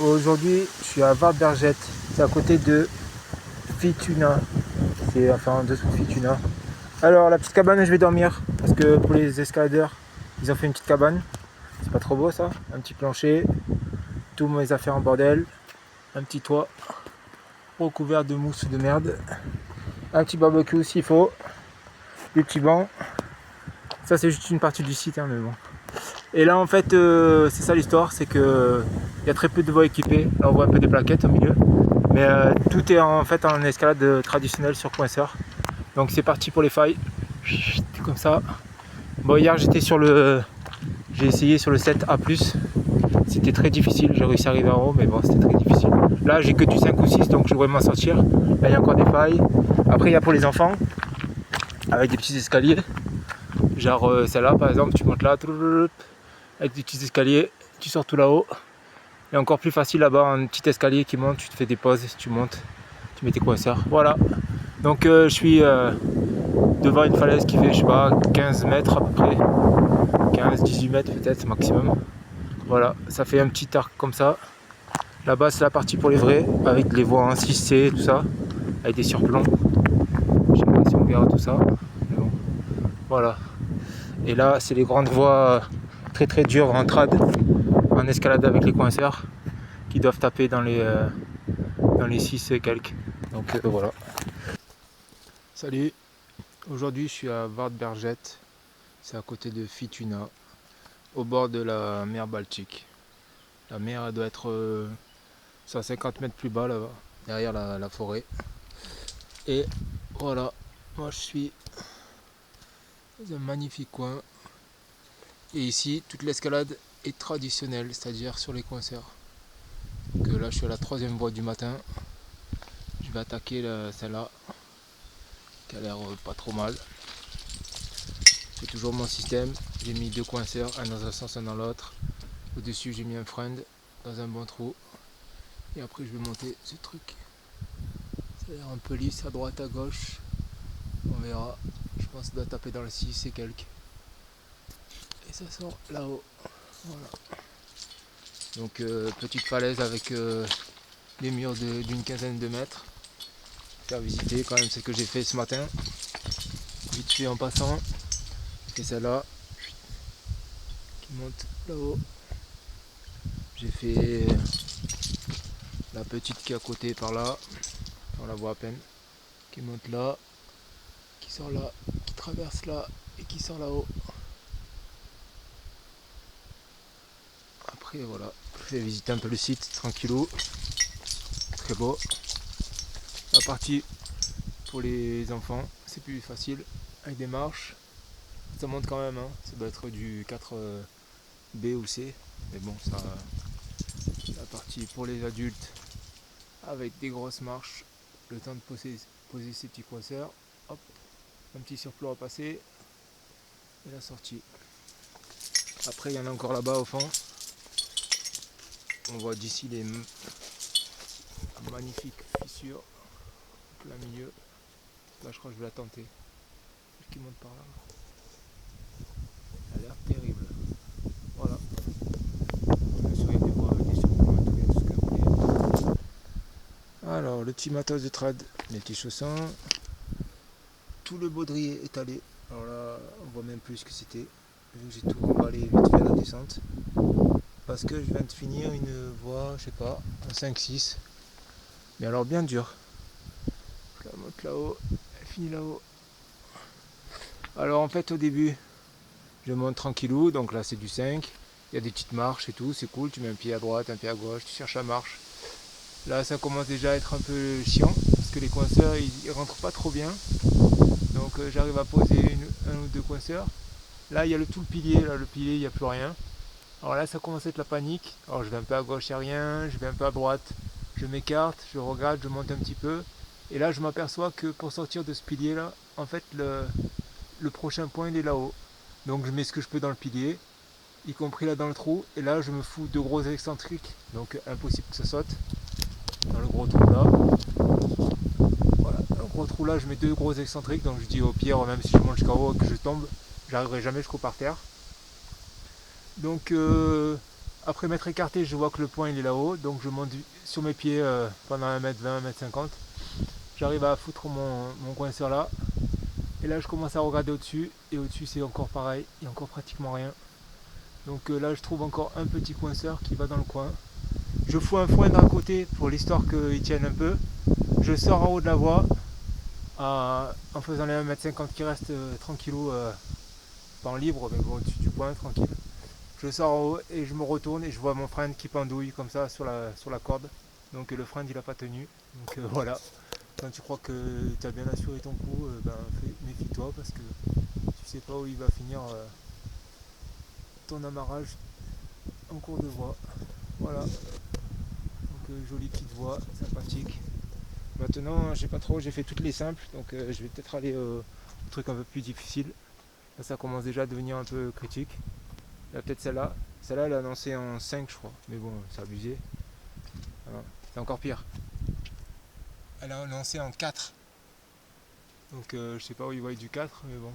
Aujourd'hui, je suis à Varbergette, c'est à côté de Fituna. C'est enfin en dessous de Fituna. Alors, la petite cabane où je vais dormir, parce que pour les escaladeurs, ils ont fait une petite cabane. C'est pas trop beau ça. Un petit plancher, tous mes affaires en bordel, un petit toit recouvert de mousse de merde, un petit barbecue s'il faut, des petits bancs. Ça, c'est juste une partie du site, hein, mais bon. Et là, en fait, c'est ça l'histoire, c'est que il y a très peu de voies équipées. Là, on voit un peu des plaquettes au milieu, mais tout est en fait en escalade traditionnelle sur coinceur. Donc c'est parti pour les failles. Comme ça. Bon, hier j'ai essayé sur le 7A+. C'était très difficile, j'ai réussi à arriver en haut, mais bon, c'était très difficile. Là, j'ai que du 5 ou 6, donc je devrais m'en sortir. Là, il y a encore des failles. Après, il y a pour les enfants, avec des petits escaliers. Genre celle-là, par exemple, tu montes là, avec des petits escaliers, tu sors tout là-haut. Et encore plus facile là-bas, un petit escalier qui monte, tu te fais des pauses, tu montes, tu mets tes coinceurs. Voilà. Donc je suis devant une falaise qui fait, je sais pas, 15 mètres à peu près. 15-18 mètres peut-être maximum. Voilà, ça fait un petit arc comme ça. Là-bas, c'est la partie pour les vrais, avec les voies en 6C, tout ça, avec des surplombs. Je sais pas si on verra tout ça. Mais bon. Voilà. Et là, c'est les grandes voies très très dures en trad, en escalade avec les coinceurs, qui doivent taper dans les 6 et quelques. Donc voilà. Salut, aujourd'hui je suis à Varbergette, c'est à côté de Fituna, au bord de la mer Baltique. La mer elle doit être 150 mètres plus bas là-bas, derrière la forêt. Et voilà, moi je suis dans un magnifique coin. Et ici, toute l'escalade est traditionnelle, c'est-à-dire sur les coinceurs. Donc là je suis à la 3e voie du matin. Je vais attaquer celle-là, qui a l'air pas trop mal. J'ai toujours mon système, j'ai mis 2 coinceurs, un dans un sens, un dans l'autre. Au-dessus j'ai mis un friend dans un bon trou. Et après je vais monter ce truc. Ça a l'air un peu lisse à droite, à gauche. On verra. Je pense que ça doit taper dans le 6 et quelques. Et ça sort là-haut. Voilà. Donc petite falaise avec des murs d'une quinzaine de mètres. Faire visiter quand même ce que j'ai fait ce matin. Vite fait en passant. Et celle-là qui monte là-haut. J'ai fait la petite qui est à côté par là. On la voit à peine. Qui monte là. Qui sort là. Qui traverse là. Et qui sort là-haut. Après voilà. Je vais visiter un peu le site tranquillou. Très beau. La partie pour les enfants, c'est plus facile. Avec des marches. Ça monte quand même. Hein. Ça doit être du 4B ou C. Mais bon, ça. La partie pour les adultes. Avec des grosses marches. Le temps de poser ses petits coinceurs. Hop. Un petit surplomb à passer. Et la sortie. Après, il y en a encore là-bas au fond. On voit d'ici les magnifiques fissures. En plein milieu. Là, je crois que je vais la tenter. Qui monte par là. Elle a l'air terrible. Voilà. Bien sûr, il y a des voies, des surplombs et tout, il y a tout ce qu'on voulait. Alors, le petit matos de trad, les petits chaussons. Tout le baudrier étalé. Alors là, on voit même plus ce que c'était. Vu que j'ai tout emballé vite fait la descente. Parce que je viens de finir une voie, je sais pas, un 5-6. Mais alors bien dur. Elle monte là-haut, elle finit là-haut. Alors en fait au début, je monte tranquillou, donc là c'est du 5. Il y a des petites marches et tout, c'est cool, tu mets un pied à droite, un pied à gauche, tu cherches la marche. Là ça commence déjà à être un peu chiant, parce que les coinceurs ils rentrent pas trop bien. Donc j'arrive à poser un ou deux coinceurs. Là il y a tout le pilier, là le pilier il n'y a plus rien. Alors là ça commence à être la panique. Alors je vais un peu à gauche, il n'y a rien, je vais un peu à droite, je m'écarte, je regarde, je monte un petit peu. Et là je m'aperçois que pour sortir de ce pilier là, en fait le prochain point il est là-haut. Donc je mets ce que je peux dans le pilier, y compris là dans le trou. Et là je me fous de gros excentriques, donc impossible que ça saute. Dans le gros trou là. Voilà, dans le gros trou là je mets 2 gros excentriques, donc je dis au pire même si je monte jusqu'en haut et que je tombe, j'arriverai jamais jusqu'au par terre. Donc après m'être écarté, je vois que le point il est là-haut, donc je monte sur mes pieds pendant 1m20, 1m50. J'arrive à foutre mon coinceur là, et là je commence à regarder au-dessus, et au-dessus c'est encore pareil, il n'y a encore pratiquement rien. Donc là je trouve encore un petit coinceur qui va dans le coin. Je fous un foin d'un côté pour l'histoire qu'il tienne un peu. Je sors en haut de la voie en faisant les 1m50 qui restent tranquillou, pas en libre, mais bon au-dessus du point, tranquille. Je sors en haut et je me retourne et je vois mon frein qui pendouille comme ça sur la corde. Donc le frein il n'a pas tenu. Donc voilà. Quand tu crois que tu as bien assuré ton coup, méfie-toi parce que tu sais pas où il va finir ton amarrage en cours de voie. Voilà. Donc jolie petite voie, sympathique. Maintenant, j'ai pas trop, j'ai fait toutes les simples, donc je vais peut-être aller au truc un peu plus difficile. Là, ça commence déjà à devenir un peu critique. Il y a peut-être celle-là. Celle-là, elle a lancé en 5, je crois. Mais bon, c'est abusé. Voilà. C'est encore pire. Elle a lancé en 4. Donc, je sais pas où il va être du 4, mais bon.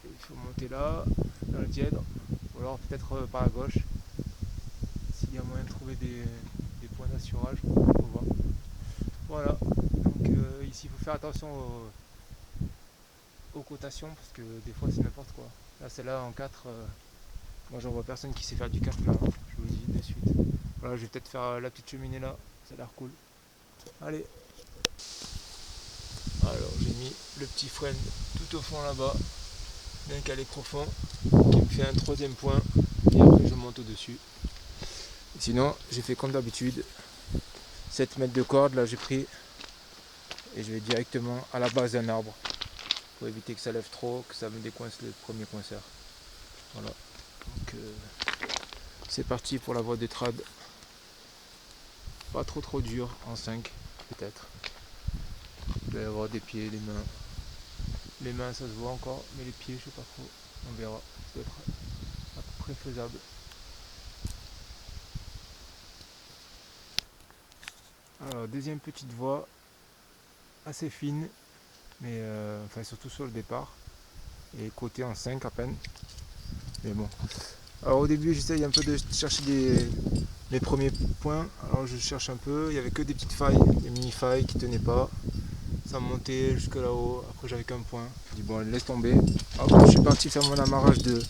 Il faut monter là, dans le dièdre. Ou alors peut-être par la gauche. S'il y a moyen de trouver des points d'assurage, on va voir. Voilà. Donc, ici, il faut faire attention aux cotations parce que des fois, c'est n'importe quoi. Là, celle-là en 4. Moi j'en vois personne qui sait faire du 4 là, je vous le dis de suite. Voilà, je vais peut-être faire la petite cheminée là, ça a l'air cool. Allez. Alors j'ai mis le petit frein tout au fond là-bas, bien calé profond, qui me fait un troisième point, et après je monte au-dessus. Sinon, j'ai fait comme d'habitude, 7 mètres de corde, là j'ai pris, et je vais directement à la base d'un arbre, pour éviter que ça lève trop, que ça me décoince le premier coinceur. Voilà. Donc c'est parti pour la voie des trades. Pas trop dur en 5 peut-être. Il doit y avoir des pieds, des mains. Les mains ça se voit encore, mais les pieds je sais pas trop. On verra. Ça doit être à peu près faisable. Alors deuxième petite voie assez fine, mais enfin surtout sur le départ. Et côté en 5 à peine. Mais bon. Alors au début j'essaye un peu de chercher mes premiers points. Alors je cherche un peu, il n'y avait que des petites failles, des mini failles qui tenaient pas. Ça montait jusque là-haut, après j'avais qu'un point. Je dis bon laisse tomber. Après je suis parti faire mon amarrage de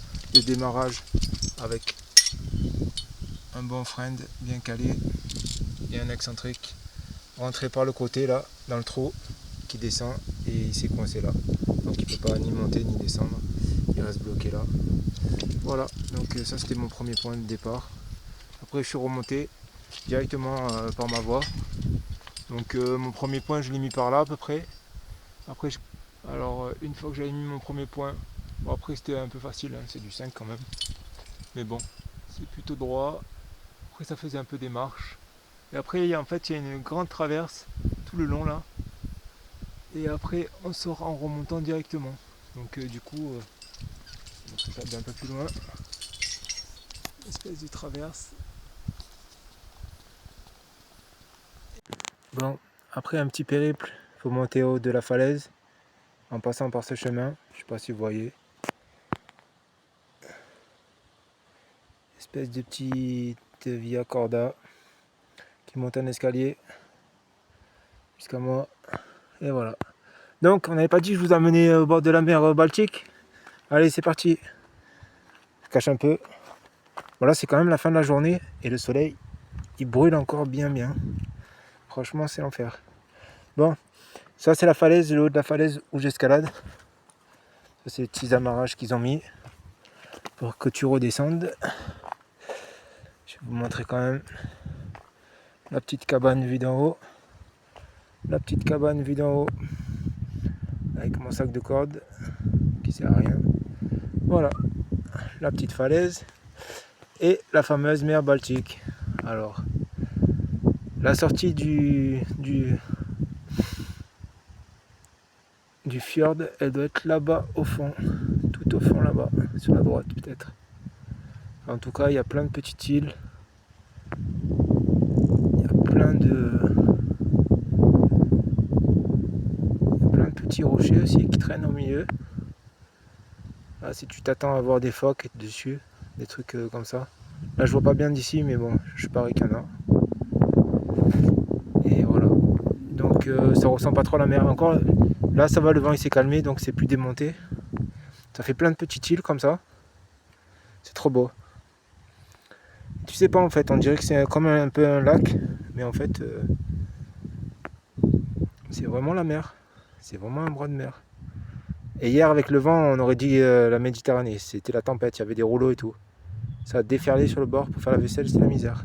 démarrage avec un bon friend bien calé et un excentrique. Rentré par le côté là, dans le trou qui descend et il s'est coincé là. Donc il ne peut pas ni monter ni descendre. Il reste bloqué là. Voilà, donc ça c'était mon premier point de départ. Après je suis remonté directement par ma voie. Donc mon premier point je l'ai mis par là à peu près. Après alors une fois que j'avais mis mon premier point, bon après c'était un peu facile, hein, c'est du 5 quand même. Mais bon, c'est plutôt droit. Après ça faisait un peu des marches. Et après en fait il y a une grande traverse tout le long là. Et après on sort en remontant directement. Donc du coup, on va un peu plus loin. Une espèce de traverse. Bon, après un petit périple, il faut monter au haut de la falaise en passant par ce chemin. Je sais pas si vous voyez. Espèce de petite via corda qui monte un escalier jusqu'à moi. Et voilà. Donc, on n'avait pas dit que je vous amenais au bord de la mer Baltique. Allez, c'est parti. Je cache un peu. Voilà, c'est quand même la fin de la journée et le soleil, il brûle encore bien. Franchement, c'est l'enfer. Bon, ça c'est la falaise, le haut de la falaise où j'escalade. Ça c'est les petits amarrages qu'ils ont mis pour que tu redescendes. Je vais vous montrer quand même la petite cabane vue d'en haut. La petite cabane vue d'en haut avec mon sac de corde qui sert à rien. Voilà, la petite falaise et la fameuse mer Baltique. Alors, la sortie du fjord, elle doit être là-bas au fond, tout au fond là-bas, sur la droite peut-être. En tout cas, il y a plein de petites îles. Il y a plein de petits rochers aussi qui traînent au milieu. Là, si tu t'attends à voir des phoques dessus, des trucs comme ça. Là je vois pas bien d'ici, mais bon, je parie qu'il y en a. Et voilà. Donc ça ressent pas trop la mer. Encore là ça va, le vent il s'est calmé, donc c'est plus démonté. Ça fait plein de petites îles comme ça. C'est trop beau. Tu sais pas en fait, on dirait que c'est comme un peu un lac, mais en fait c'est vraiment la mer. C'est vraiment un bras de mer. Et hier avec le vent, on aurait dit la Méditerranée. C'était la tempête, il y avait des rouleaux et tout. Ça a déferlé sur le bord pour faire la vaisselle, c'est la misère.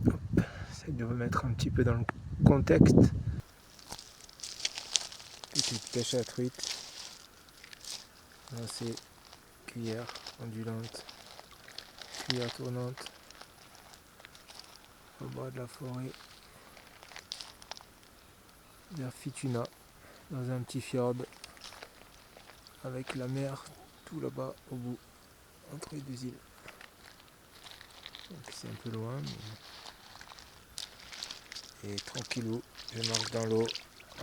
Hop, j'essaie de remettre un petit peu dans le contexte. Petite pêche à la truite. Là c'est cuillère ondulante, cuillère tournante. Au bord de la forêt. Vers Fituna, dans un petit fjord. Avec la mer tout là-bas au bout, entre les deux îles. Donc c'est un peu loin, mais... Et tranquillou, je marche dans l'eau,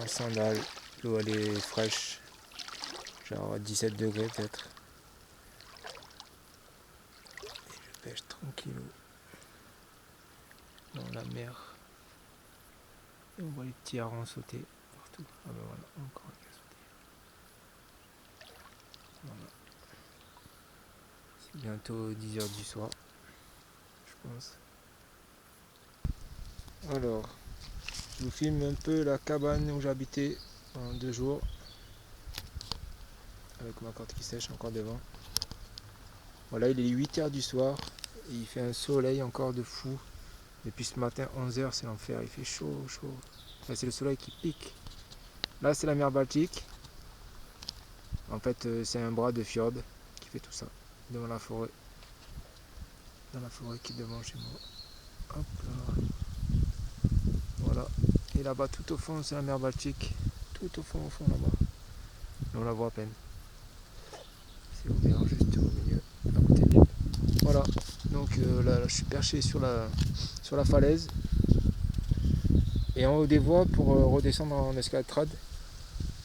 en sandales. L'eau elle est fraîche, genre à 17 degrés peut-être. Et je pêche tranquillou dans la mer. Et on voit les petits harengs sauter partout. Ah ben voilà, encore un qui a sauté. Voilà. C'est bientôt 10h du soir, je pense. Alors, je vous filme un peu la cabane où j'habitais pendant 2 jours. Avec ma corde qui sèche encore devant. Voilà, il est 8h du soir et il fait un soleil encore de fou. Depuis ce matin, 11h, c'est l'enfer. Il fait chaud, chaud. Enfin, c'est le soleil qui pique. Là, c'est la mer Baltique. En fait, c'est un bras de fjord qui fait tout ça. Devant la forêt. Dans la forêt qui est devant chez moi. Hop là. Voilà. Et là-bas, tout au fond, c'est la mer Baltique. Tout au fond là-bas. On la voit à peine. C'est ouvert juste au milieu, à côté de l'île. Voilà. Donc là, je suis perché sur la falaise. Et en haut des voies, pour redescendre en escalade,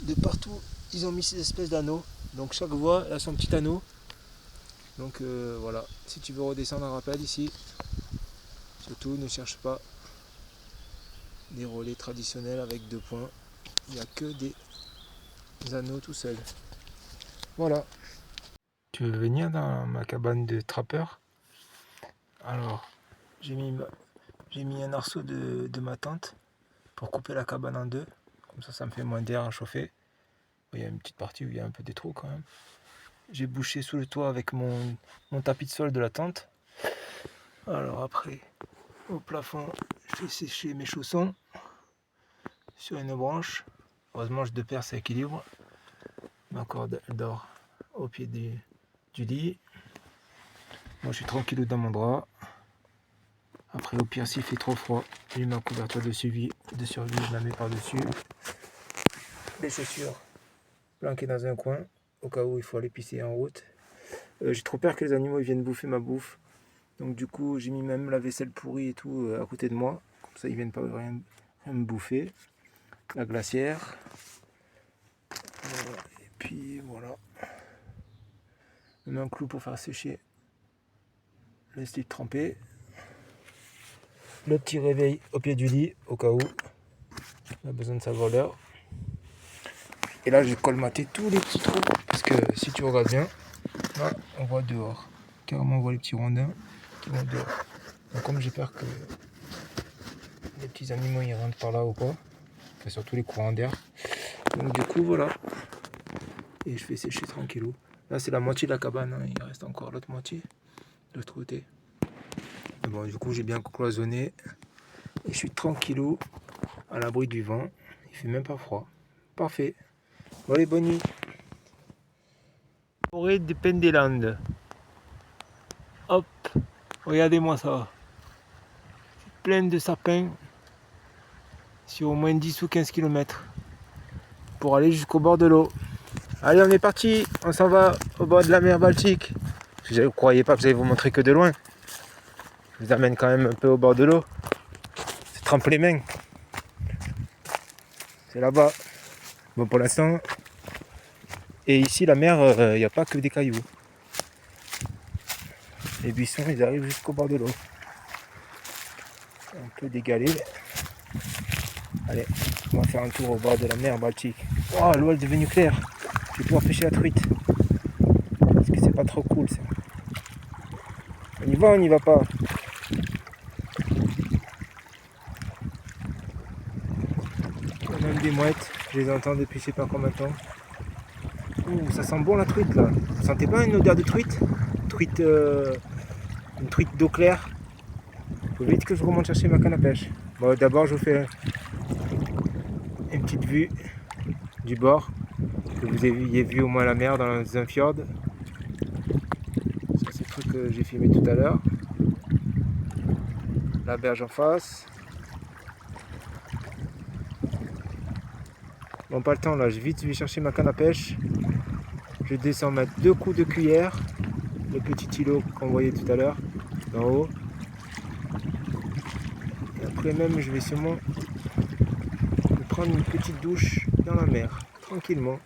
de partout, ils ont mis ces espèces d'anneaux. Donc chaque voie a son petit anneau. Donc voilà, si tu veux redescendre un rappel ici, surtout ne cherche pas des relais traditionnels avec 2 points. Il n'y a que des anneaux tout seuls. Voilà. Tu veux venir dans ma cabane de trappeur? Alors, j'ai mis un arceau de ma tente pour couper la cabane en 2. Comme ça me fait moins d'air à chauffer. Il y a une petite partie où il y a un peu des trous quand même. J'ai bouché sous le toit avec mon tapis de sol de la tente. Alors après, au plafond, je fais sécher mes chaussons sur une branche. Heureusement, je 2 paires, ça équilibre. Ma corde, elle dort au pied du lit. Moi, je suis tranquillou dans mon drap. Après, au pire, s'il fait trop froid, j'ai ma couverture de survie, je la mets par-dessus. Les chaussures planquées dans un coin, au cas où il faut aller pisser en route. J'ai trop peur que les animaux viennent bouffer ma bouffe. Donc du coup, j'ai mis même la vaisselle pourrie et tout à côté de moi. Comme ça, ils viennent pas rien me bouffer. La glacière. Voilà. Et puis voilà. Je mets un clou pour faire sécher le slip trempé. Le petit réveil au pied du lit, au cas où on a besoin de savoir l'heure. Et là, j'ai colmaté tous les petits trous. Parce que si tu regardes bien, là, on voit dehors. Carrément, on voit les petits rondins qui vont dehors. Donc comme j'ai peur que les petits animaux ils rentrent par là ou quoi, enfin, surtout les courants d'air. Donc du coup, voilà. Et je fais sécher tranquillou. Là, c'est la moitié de la cabane. Hein. Il reste encore l'autre moitié de l'autre côté. Mais bon, du coup, j'ai bien cloisonné. Et je suis tranquillou, à l'abri du vent. Il fait même pas froid. Parfait. Bon, allez, bonne nuit. Forêt des Pendelandes. Hop, regardez-moi ça. C'est plein de sapins sur au moins 10 ou 15 km pour aller jusqu'au bord de l'eau. Allez, on est parti. On s'en va au bord de la mer Baltique. Vous ne croyez pas que j'allais vous montrer que de loin. Je vous amène quand même un peu au bord de l'eau. C'est trempe les mains. C'est là-bas. Bon, pour l'instant. Et ici, la mer, il n'y a pas que des cailloux. Les buissons, ils arrivent jusqu'au bord de l'eau. On peut dégaler. Allez, on va faire un tour au bord de la mer Baltique. Oh, l'eau est devenue claire. Je vais pouvoir pêcher la truite. Parce que c'est pas trop cool ça. On y va pas. Il y a même des mouettes. Je les entends depuis je sais pas combien de temps. Ouh, ça sent bon la truite là. Vous sentez pas une odeur de truite? Une truite d'eau claire. Il faut vite que je remonte chercher ma canne à pêche. Bon, d'abord je vous fais une petite vue du bord. Que vous ayez vu au moins la mer dans un fjord. Ça c'est le truc que j'ai filmé tout à l'heure. La berge en face. Bon, pas le temps là, je vais chercher ma canne à pêche. Je descends mettre 2 coups de cuillère. Le petit îlot qu'on voyait tout à l'heure, d'en haut. Et après même, je vais sûrement me prendre une petite douche dans la mer, tranquillement.